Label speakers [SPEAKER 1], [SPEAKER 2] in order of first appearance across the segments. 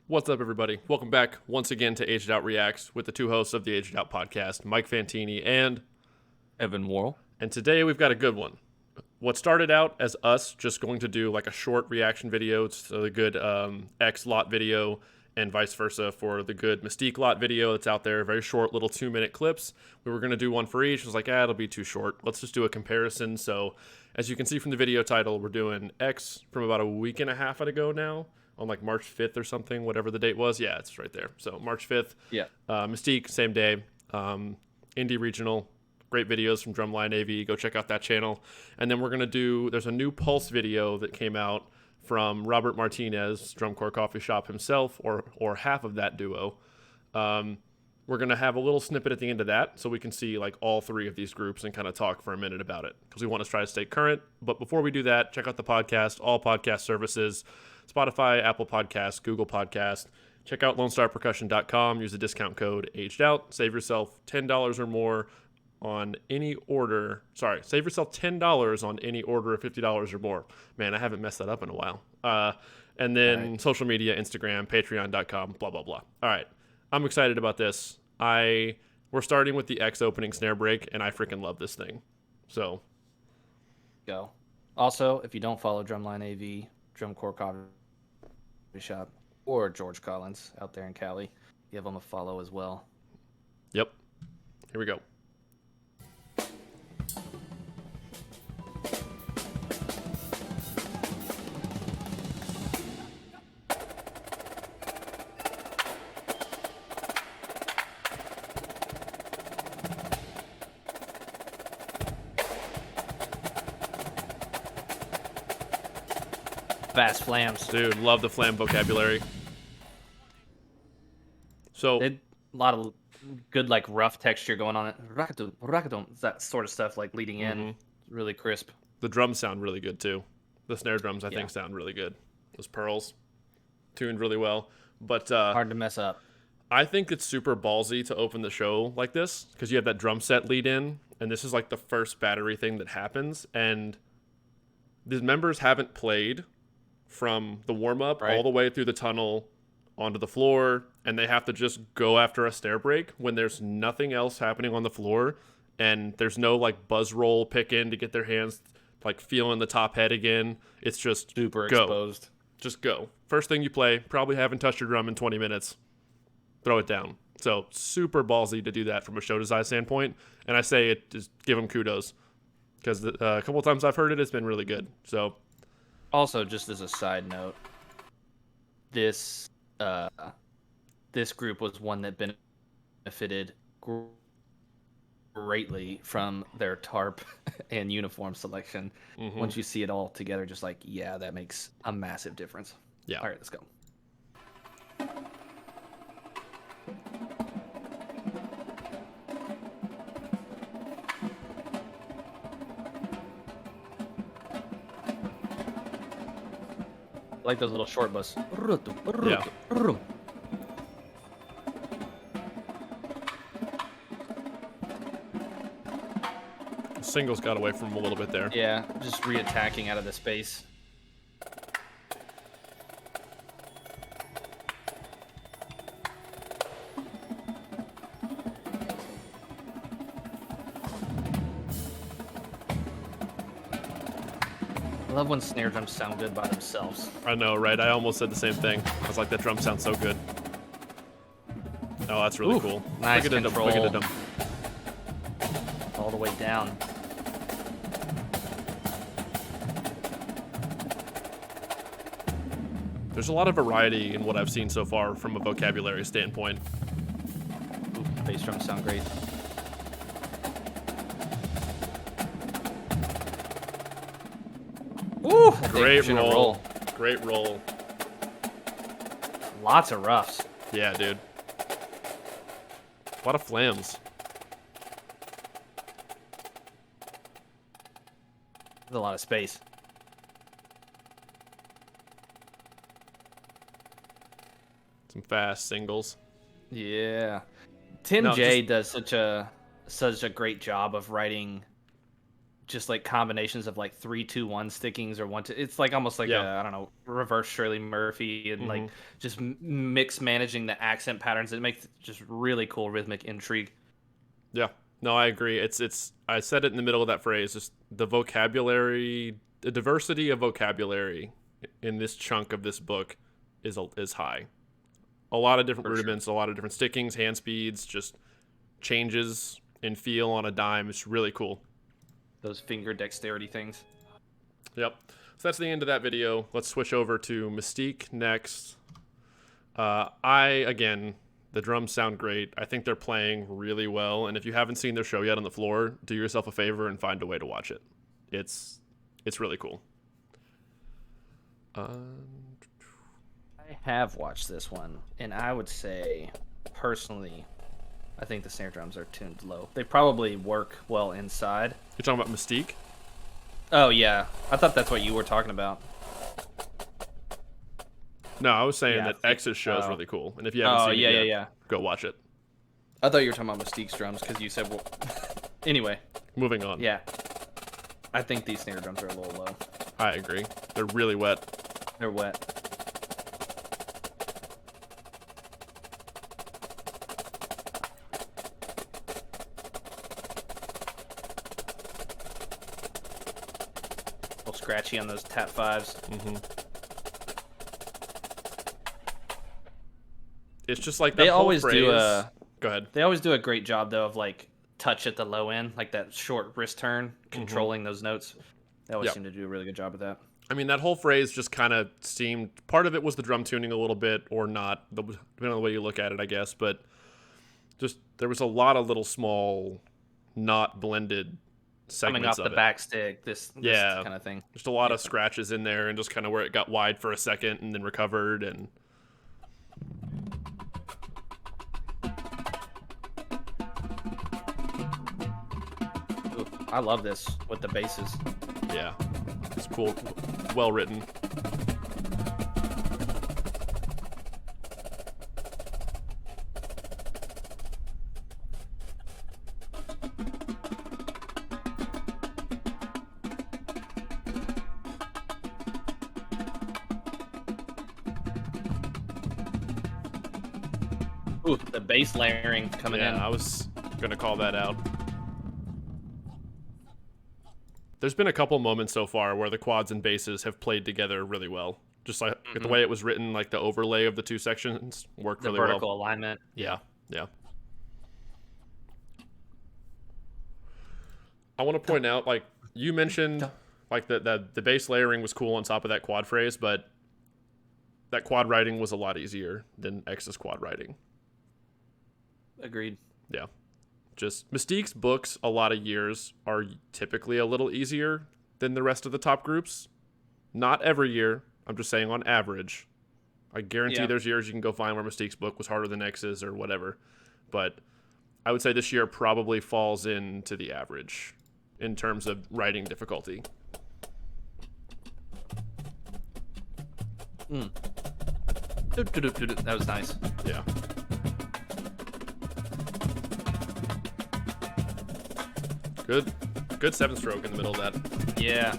[SPEAKER 1] What's up, everybody? Welcome back once again to Aged Out Reacts with the two hosts of the Aged Out podcast, Mike Fantini and
[SPEAKER 2] Worrell.
[SPEAKER 1] And today we've got a good one. What started out as us just going to do like a short reaction video to the good X lot video and vice versa for the good Mystique lot video that's out there, very short little 2-minute clips. We were going to do one for each. I was like, it'll be too short. Let's just do a comparison. So as you can see from the video title, we're doing X from about a week and a half ago now, on like March 5th or something, whatever the date was. Yeah, it's right there. So March 5th.
[SPEAKER 2] Yeah.
[SPEAKER 1] Mystique, same day. Indie Regional. Great videos from Drumline AV. Go check out that channel. And then we're going to do, there's a new Pulse video that came out from Robert Martinez, Drum Corps Coffee Shop himself, or half of that duo. We're going to have a little snippet at the end of that so we can see like all three of these groups and kind of talk for a minute about it because we want to try to stay current. But before we do that, check out the podcast, all podcast services, Spotify, Apple Podcasts, Google Podcasts. Check out LoneStarPercussion.com. Use the discount code AGEDOUT. Save yourself $10 or more on any order. Sorry, save yourself $10 on any order of $50 or more. Man, I haven't messed that up in a while. And then social media, Instagram, Patreon.com, blah, blah, blah. All right. I'm excited about this. We're starting with the X opening snare break, and I freaking love this thing. So.
[SPEAKER 2] Go. Also, if you don't follow Drumline AV, Drum Corps Coffee Shop, or George Collins out there in Cali, give them a follow as well.
[SPEAKER 1] Yep. Here we go.
[SPEAKER 2] Fast flams.
[SPEAKER 1] Dude, love the flam vocabulary. So
[SPEAKER 2] A lot of good, like, rough texture going on it. Rackadoon, that sort of stuff, like, leading in. Really crisp.
[SPEAKER 1] the drums sound really good too. The snare drums, I think, sound really good. Those pearls tuned really well. But
[SPEAKER 2] hard to mess up.
[SPEAKER 1] I think it's super ballsy to open the show like this because you have that drum set lead in, and this is like the first battery thing that happens. And the members haven't played from the warm-up all the way through the tunnel onto the floor, and they have to just go after a snare break when there's nothing else happening on the floor, and there's no like buzz roll pick in to get their hands like feeling the top head again. It's just
[SPEAKER 2] Super
[SPEAKER 1] go.
[SPEAKER 2] exposed.
[SPEAKER 1] Just go. First thing you play, probably haven't touched your drum in 20 minutes. Throw it down. So super ballsy to do that from a show design standpoint, and I say it, just give them kudos because a couple of times I've heard it, it's been really good. So.
[SPEAKER 2] Also, just as a side note, this group was one that benefited greatly from their tarp and uniform selection. Once you see it all together, just like, yeah, that makes a massive difference.
[SPEAKER 1] Yeah.
[SPEAKER 2] All right, let's go. I like those little short bus.
[SPEAKER 1] Yeah. Singles got away from him a little bit there.
[SPEAKER 2] Yeah, just reattacking out of the space. I love when snare drums sound good by themselves.
[SPEAKER 1] I know, right? I almost said the same thing. I was like, that drum sounds so good. Oh, that's really cool.
[SPEAKER 2] Nice control.
[SPEAKER 1] Look at him.
[SPEAKER 2] All the way down.
[SPEAKER 1] There's a lot of variety in what I've seen so far from a vocabulary standpoint.
[SPEAKER 2] Ooh, bass drums sound great. Ooh,
[SPEAKER 1] Great roll. Great roll.
[SPEAKER 2] Lots of roughs.
[SPEAKER 1] Yeah, dude. A lot of flams.
[SPEAKER 2] There's a lot of space.
[SPEAKER 1] Some fast singles.
[SPEAKER 2] Yeah. Tim J does such a great job of writing just like combinations of like 3-2-1 stickings or 1-2. It's like almost like
[SPEAKER 1] Yeah.
[SPEAKER 2] I don't know, reverse Shirley Murphy, and like just mix managing the accent patterns. It makes just really cool rhythmic intrigue.
[SPEAKER 1] Yeah. No, I agree. It's I said it in the middle of that phrase, just the vocabulary, the diversity of vocabulary in this chunk of this book is high. A lot of different
[SPEAKER 2] For sure.
[SPEAKER 1] rudiments, a lot of different stickings, hand speeds, just changes in feel on a dime. It's really cool.
[SPEAKER 2] Those finger dexterity things.
[SPEAKER 1] Yep. So that's the end of that video. Let's switch over to Mystique next. Again, the drums sound great. I think they're playing really well. And if you haven't seen their show yet on the floor, do yourself a favor and find a way to watch it. It's really cool.
[SPEAKER 2] I have watched this one, and I would say, personally, I think the snare drums are tuned low. They probably work well inside.
[SPEAKER 1] You're talking about Mystique?
[SPEAKER 2] Oh, yeah. I thought that's what you were talking about.
[SPEAKER 1] No, I was saying
[SPEAKER 2] Yeah,
[SPEAKER 1] that X's show is really cool. And if you
[SPEAKER 2] Oh,
[SPEAKER 1] haven't seen
[SPEAKER 2] yeah,
[SPEAKER 1] it
[SPEAKER 2] yeah,
[SPEAKER 1] yet,
[SPEAKER 2] yeah.
[SPEAKER 1] go watch it.
[SPEAKER 2] I thought you were talking about Mystique's drums because you said, well... Anyway,
[SPEAKER 1] Moving on.
[SPEAKER 2] yeah. I think these snare drums are a little low.
[SPEAKER 1] I agree. They're really wet.
[SPEAKER 2] They're wet. A little scratchy on those tap fives.
[SPEAKER 1] It's just like that
[SPEAKER 2] They
[SPEAKER 1] whole
[SPEAKER 2] always
[SPEAKER 1] phrase.
[SPEAKER 2] do a...
[SPEAKER 1] Go ahead.
[SPEAKER 2] They always do a great job, though, of like touch at the low end, like that short wrist turn, controlling those notes. They always
[SPEAKER 1] Yep.
[SPEAKER 2] seem to do a really good job of that.
[SPEAKER 1] I mean, that whole phrase just kind of seemed, part of it was the drum tuning a little bit, or not, depending on the way you look at it, I guess. But just there was a lot of little small, not blended
[SPEAKER 2] Coming
[SPEAKER 1] segments
[SPEAKER 2] off
[SPEAKER 1] of
[SPEAKER 2] the
[SPEAKER 1] it.
[SPEAKER 2] back stick, this
[SPEAKER 1] Yeah.
[SPEAKER 2] kind of thing.
[SPEAKER 1] Just a lot of scratches in there, and just kind of where it got wide for a second and then recovered. And
[SPEAKER 2] Ooh, I love this with the basses.
[SPEAKER 1] yeah, it's cool, well written.
[SPEAKER 2] Ooh, the bass layering coming in.
[SPEAKER 1] Yeah, I was gonna call that out. There's been a couple moments so far where the quads and basses have played together really well. Just like the way it was written, like the overlay of the two sections worked
[SPEAKER 2] The
[SPEAKER 1] really
[SPEAKER 2] vertical
[SPEAKER 1] well.
[SPEAKER 2] alignment.
[SPEAKER 1] Yeah, yeah. I want to point out, like you mentioned, like the bass layering was cool on top of that quad phrase, but that quad writing was a lot easier than X's quad writing.
[SPEAKER 2] Agreed.
[SPEAKER 1] Yeah. Just Mystique's books a lot of years are typically a little easier than the rest of the top groups. Not every year. I'm just saying on average. I guarantee there's years you can go find where Mystique's book was harder than X's or whatever. But I would say this year probably falls into the average in terms of writing difficulty.
[SPEAKER 2] That was nice.
[SPEAKER 1] Yeah. Good 7-stroke in the middle of that.
[SPEAKER 2] Yeah.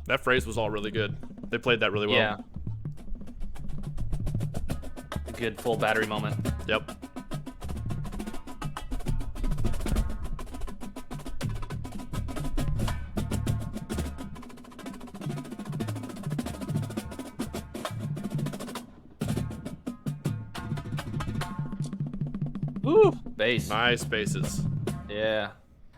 [SPEAKER 1] That phrase was all really good. They played that really well.
[SPEAKER 2] Yeah. A good full battery moment.
[SPEAKER 1] Yep.
[SPEAKER 2] Ooh, bass.
[SPEAKER 1] Nice basses.
[SPEAKER 2] Yeah.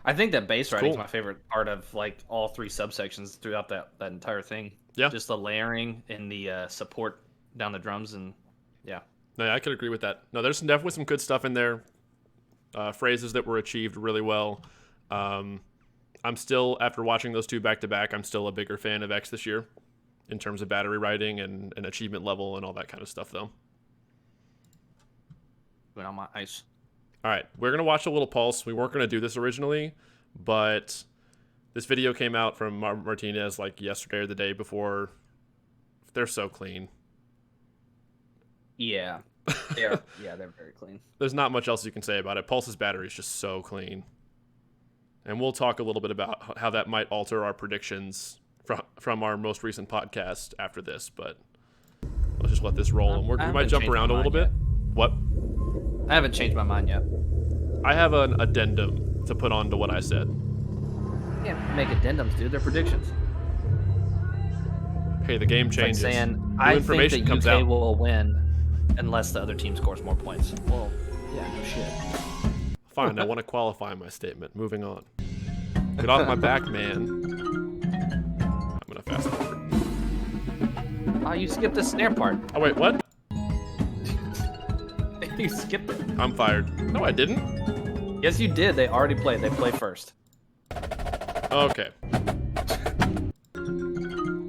[SPEAKER 2] I think that bass writing is
[SPEAKER 1] cool.
[SPEAKER 2] my favorite part of like all three subsections throughout that entire thing.
[SPEAKER 1] Yeah.
[SPEAKER 2] Just the layering and the support down the drums, and yeah.
[SPEAKER 1] No, I could agree with that. No, there's definitely some good stuff in there. Phrases that were achieved really well. I'm still, after watching those two back to back, I'm still a bigger fan of X this year in terms of battery writing and achievement level and all that kind of stuff, though.
[SPEAKER 2] Went on my ice.
[SPEAKER 1] All right, we're going to watch a little Pulse. We weren't going to do this originally, but this video came out from Martinez like yesterday or the day before. They're so clean.
[SPEAKER 2] Yeah, they're very clean.
[SPEAKER 1] There's not much else you can say about it. Pulse's battery is just so clean. And we'll talk a little bit about how that might alter our predictions from our most recent podcast after this, but let's just let this roll. And we might jump around a little bit. What?
[SPEAKER 2] I haven't changed my mind yet.
[SPEAKER 1] I have an addendum to put on to what I said.
[SPEAKER 2] You can't make addendums, dude. They're predictions.
[SPEAKER 1] Hey, the game
[SPEAKER 2] It's
[SPEAKER 1] changes.
[SPEAKER 2] like saying,
[SPEAKER 1] New
[SPEAKER 2] I
[SPEAKER 1] information
[SPEAKER 2] think that
[SPEAKER 1] comes
[SPEAKER 2] UK
[SPEAKER 1] out.
[SPEAKER 2] will win unless the other team scores more points. Well, yeah, no shit.
[SPEAKER 1] Fine, I want to qualify my statement. Moving on. Get off my back, man. I'm going to fast forward.
[SPEAKER 2] Oh, you skipped the snare part.
[SPEAKER 1] Oh, wait, what?
[SPEAKER 2] You skipped it.
[SPEAKER 1] I'm fired. No, I didn't.
[SPEAKER 2] Yes, you did. They already played. They play first.
[SPEAKER 1] Okay.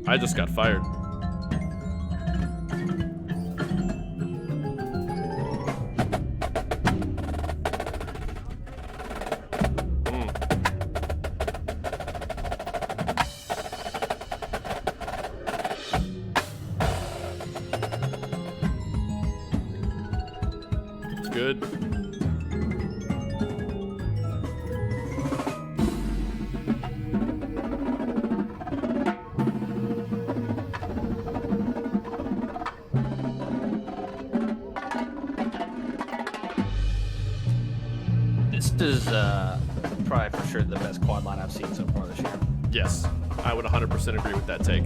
[SPEAKER 1] I just got fired. It's good.
[SPEAKER 2] This is probably for sure the best quad line I've seen so far this year.
[SPEAKER 1] Yes, I would 100% agree with that take.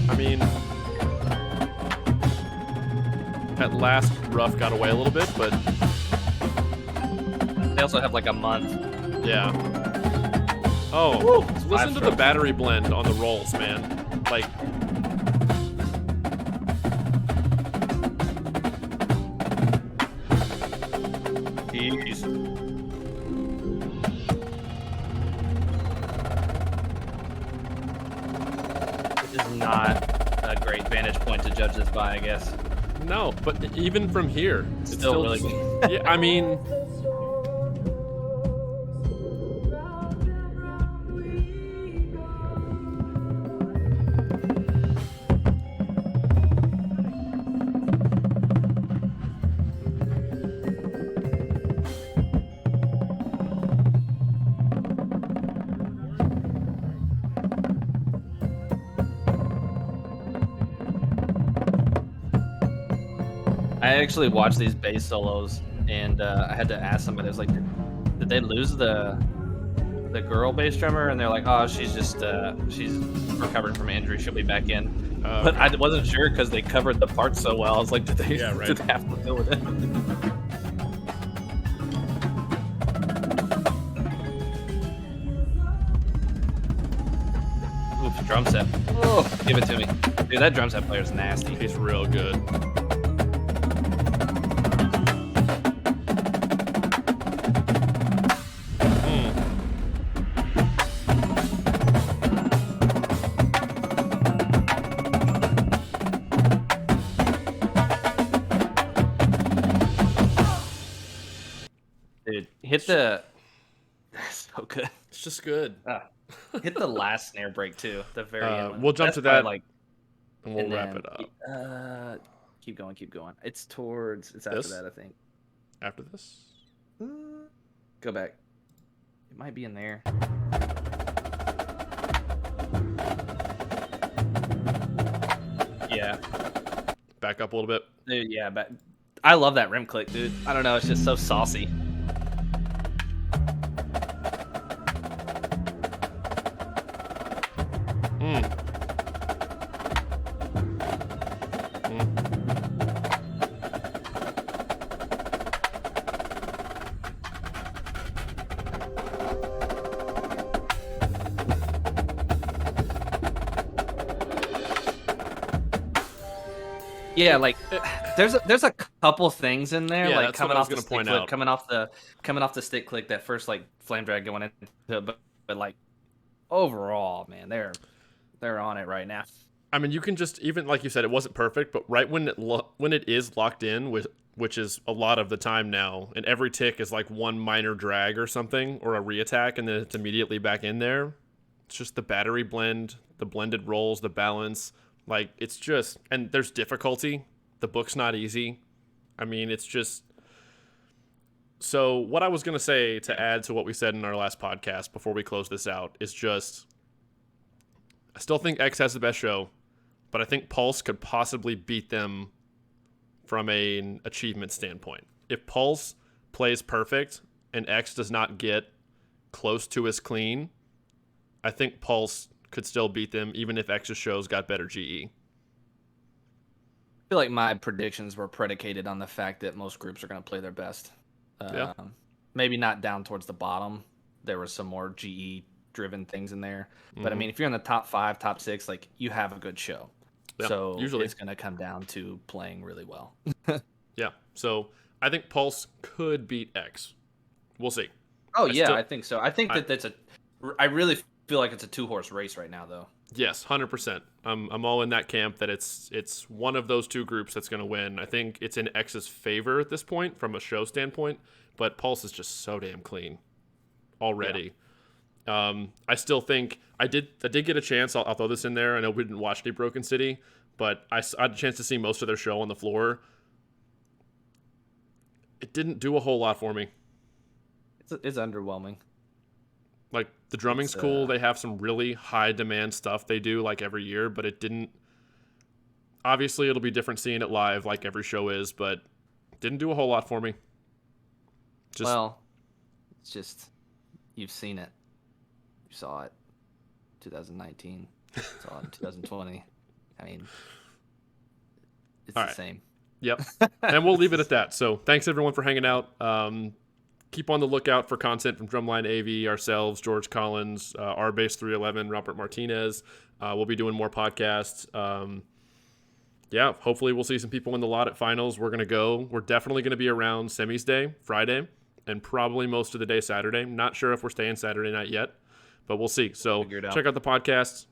[SPEAKER 1] I mean, at last, Ruff got away a little bit, but
[SPEAKER 2] They also have like a month.
[SPEAKER 1] yeah. Oh,
[SPEAKER 2] Woo,
[SPEAKER 1] listen to the battery blend on the rolls, man. Like,
[SPEAKER 2] Jeez. This is not a great vantage point to judge this by, I guess.
[SPEAKER 1] no, but even from here, it's
[SPEAKER 2] Still really good.
[SPEAKER 1] Yeah, I mean,
[SPEAKER 2] I actually watched these bass solos, and I had to ask somebody. I was like, "Did they lose the girl bass drummer?" And they're like, "Oh, she's just she's recovering from an injury. She'll be back in." But I wasn't sure because they covered the parts so well. I was like, "Did they?
[SPEAKER 1] Yeah, right.
[SPEAKER 2] Did they have to deal with it?" Oof, drum set. Oh, give it to me, dude. That drum set player's nasty.
[SPEAKER 1] he's real good.
[SPEAKER 2] Dude, hit the. That's so good.
[SPEAKER 1] It's just good.
[SPEAKER 2] Hit the last snare break too. The very end. one.
[SPEAKER 1] We'll jump
[SPEAKER 2] That's
[SPEAKER 1] to that,
[SPEAKER 2] probably,
[SPEAKER 1] and we'll
[SPEAKER 2] and
[SPEAKER 1] wrap
[SPEAKER 2] then,
[SPEAKER 1] it up.
[SPEAKER 2] Keep going, keep going. It's after
[SPEAKER 1] This?
[SPEAKER 2] that, I think.
[SPEAKER 1] After this?
[SPEAKER 2] Go back. It might be in there. Yeah,
[SPEAKER 1] Back up a little bit.
[SPEAKER 2] dude. Yeah, but I love that rim click, dude. I don't know. It's just so saucy. Yeah, like there's a couple things in there,
[SPEAKER 1] Yeah,
[SPEAKER 2] like
[SPEAKER 1] that's what
[SPEAKER 2] coming
[SPEAKER 1] I was
[SPEAKER 2] off the
[SPEAKER 1] gonna
[SPEAKER 2] stick
[SPEAKER 1] point
[SPEAKER 2] click,
[SPEAKER 1] out.
[SPEAKER 2] coming off the stick click, that first like flame drag going into it, but like overall, man, they're on it right now.
[SPEAKER 1] I mean, you can just, even like you said, it wasn't perfect, but right when it is locked in, which is a lot of the time now, and every tick is like one minor drag or something, or a reattack, and then it's immediately back in there. It's just the battery blend, the blended rolls, the balance. Like, it's just, and there's difficulty. The book's not easy. I mean, it's just. So what I was going to say to add to what we said in our last podcast before we close this out is just, I still think X has the best show, but I think Pulse could possibly beat them from an achievement standpoint. If Pulse plays perfect and X does not get close to as clean, I think Pulse could still beat them even if X's shows got better GE.
[SPEAKER 2] I feel like my predictions were predicated on the fact that most groups are going to play their best.
[SPEAKER 1] Yeah.
[SPEAKER 2] Maybe not down towards the bottom. There were some more GE driven things in there. But
[SPEAKER 1] Mm-hmm.
[SPEAKER 2] I mean, if you're in the top 5, top 6, like, you have a good show.
[SPEAKER 1] Yeah,
[SPEAKER 2] so
[SPEAKER 1] usually
[SPEAKER 2] it's going to come down to playing really well.
[SPEAKER 1] Yeah. So I think Pulse could beat X. We'll see.
[SPEAKER 2] Oh, yeah, I think so. I think I really feel like it's a 2-horse race right now, though.
[SPEAKER 1] Yes, 100%. I'm all in that camp that it's one of those two groups that's going to win. I think it's in X's favor at this point from a show standpoint, but Pulse is just so damn clean already. Yeah. I still think I did get a chance. I'll throw this in there. I know we didn't watch any Broken City, but I had a chance to see most of their show on the floor. It didn't do a whole lot for me.
[SPEAKER 2] It's underwhelming.
[SPEAKER 1] Like, the drumming's cool. They have some really high demand stuff they do like every year, but it didn't. Obviously, it'll be different seeing it live like every show is, but it didn't do a whole lot for me.
[SPEAKER 2] Well, it's just, you've seen it. You saw it 2019. Saw it in 2020. I mean, it's the same.
[SPEAKER 1] Yep. And we'll leave it at that. So thanks everyone for hanging out. Keep on the lookout for content from Drumline AV, ourselves, George Collins, RBase 311, Robert Martinez. We'll be doing more podcasts. Yeah, hopefully we'll see some people in the lot at finals. We're definitely going to be around semis day, Friday, and probably most of the day Saturday. Not sure if we're staying Saturday night yet, but we'll see. So check out the podcast.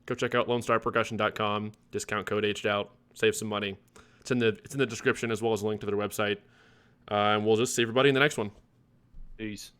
[SPEAKER 1] Go check out LoneStarPercussion.com. Discount code HEDOUT. Save some money. It's in the description as well as a link to their website. And we'll just see everybody in the next one.
[SPEAKER 2] Peace.